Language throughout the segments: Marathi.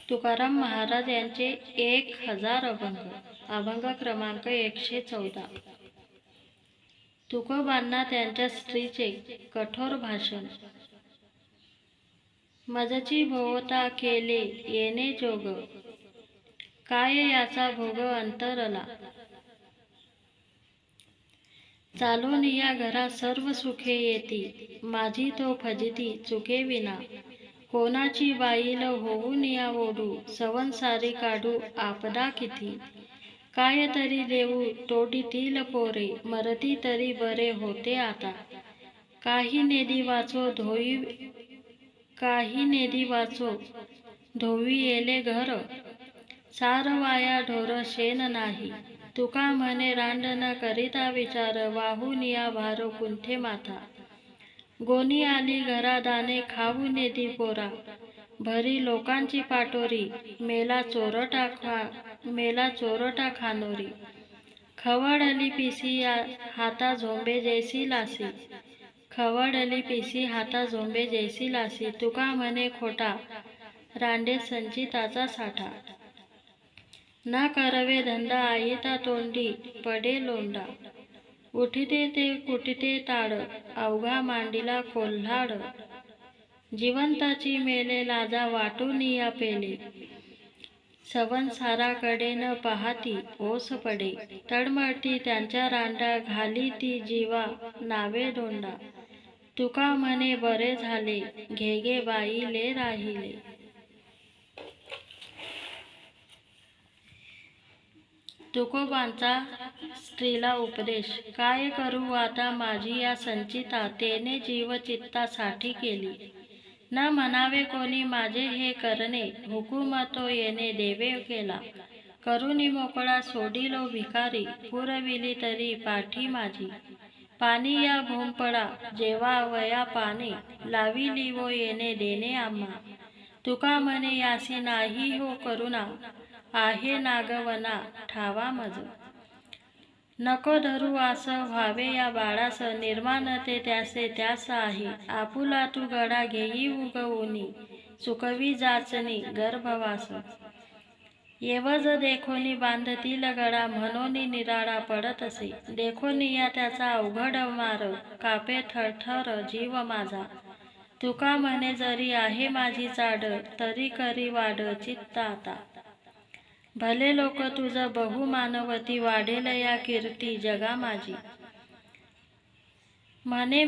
तुकाराम महाराज यांचे 1000 अभंग. अभंग क्रमांक 114. तुकोबांना त्यांच्या स्त्रीचे कठोर भाषण. मजची भोवता केले येणे जोग, काय याचा भोग अंतरला. चालून या घरा सर्व सुखे येती, माझी तो फजिती चुके विना. कोणाची बाईल होऊन या ओढू, संसारी काढू आपदा किती. काय तरी देऊ तोडीतील पोरे, मरती तरी बरे होते आता. काही नेदी वाचो धोवी येले घर, सार वाया ढोर शेण नाही. तुका म्हणे रांड न करिता विचार, वाहून या भार कुंठे माथा. गोनी आली घरा दाणे खाऊ नेदी पोरा, भरी लोकांची पाटोरी. मेला चोरटा खानोरी, खवळली पिसी हाता झोंबे जैसी लासी. खवळली पिसी हाता झोंबे जैसी लासी. तुका म्हणे खोटा, रांडे संचिताचा साठा. ना करवे धंदा आयता तोंडी, पडे लोंडा. उठिते ते कुटिते ताड, अवघा मांडीला कोल्हाड. जिवंताची मेले लाजा वाटून या पेले, संसाराकडे न पाहती ओस पडे. तळमळती त्यांच्या रांडा, घाली ती जीवा नावे दोंडा. तुका म्हणे बरे झाले, घेगे बाईले राहिले. तुकोबांचा स्त्रीला उपदेश. काय करू आता माझी या संचिता, तेने जीव चित्तासाठी केली. न म्हणावे कोणी माझे हे करणे, हुकूम तो येणे देवे केला. करुणी मोकळा सोडिलो भिकारी, पुरविली तरी पाठी माझी. पाणी या भोंपळा जेव्हा वया पाने, लाविली वो येणे देणे आम्हा. तुका म्हणे यासी नाही हो करुणा, आहे नागवना ठावा मज. नको धरू आस व्हावे या बाळास, निर्माण ते त्यासे त्यास आहे. आपुला तू गडा घेई उगवुनी, चुकवी जाचनी गर्भवास. येवज देखोनी बांधतील गडा, म्हणोनी निराळा पडत असे. देखोनी या त्याचा अवघड मार, कापे थरथर जीव माझा. तुका म्हणे जरी आहे माझी चाड, तरी करी वाढ चित्त आता. भले लोक तुझ बहु मानवती, वाढेल या कीर्ती जगा माझी. म्हणे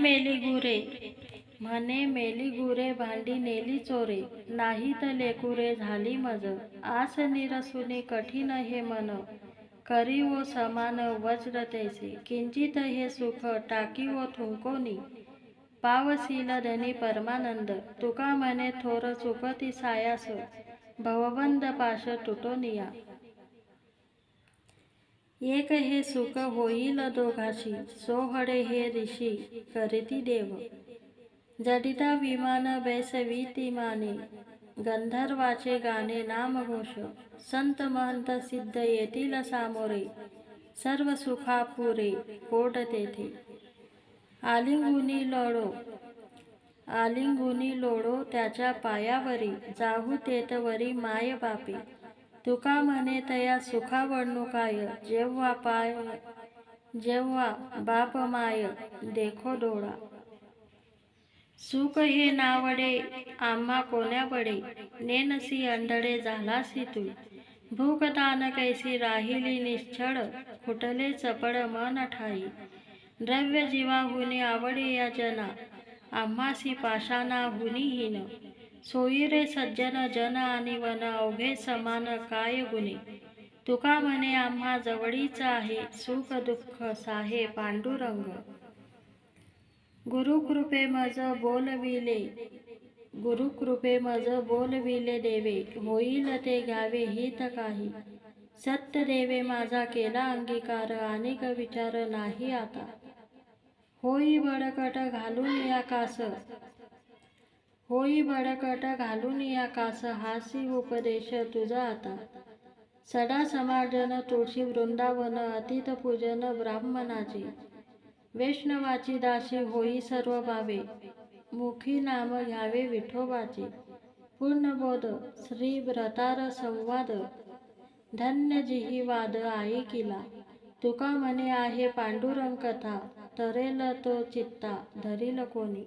मेली गुरे भांडी नेली चोरे, नाहीत लेकुरे झाली मज. आस निरसुनी कठीण हे मन, करी वो समान वज्र तैसे. किंचित हे सुख टाकी वो थुंकोनी, पावसील धनी परमानंद. तुका म्हणे थोर चुकती सायास, भवबंध पाश तुटोनिया. एक हे सुख होईल दोघाशी, सोहळे हे ऋषी करीती देव. जडिता विमान बैसविती माने, गंधर्वाचे गाणे नामघोष. संत महंत सिद्ध येतील सामोरे, सर्व सुखा पुरे कोड तेथे. आलिंगुनी लोळो त्याच्या पायावरी, जाहू तेथवरी माय बापे. तुका म्हणे तया सुखावडणू काय, जेव्हा बाप माय देखो डोळा. सुख हे नावडे आम्हा कोण्या बडे, नेनसी अंधळे झालासी तू. भूक तान कैसी राहिली निश्चळ, खुटले चपळ मन ठाई. द्रव्य जीवाहुनी आवडे या जना, आम्हासी पाषाणाहुनी हीन. सोयी रे सज्जन जन आणि वन, अवघे समान काय गुणे. तुका म्हणे आम्हा जवळीच आहे, सुख दुःख साहे पांडुरंग. गुरुकृपे मज बोलविले देवे, होईल ते घ्यावे हित काही. सत्य देवे माझा केला अंगीकार, अनेक विचार नाही आता. होई बळकट घालून या कास, हासी उपदेश तुझा आता. सडा समार्जन तुळशी वृंदावन, अतीत पूजन ब्राह्मणाचे. वैष्णवाची दासी होई सर्व भावे, मुखी नाम घ्यावे विठोबाचे. पूर्णबोध श्री व्रतार संवाद, धन्य जिही वाद ऐकिला. तुका म्हणे आहे पांडुरंग कथा, तरेल तो चित्ता धरील कोणी.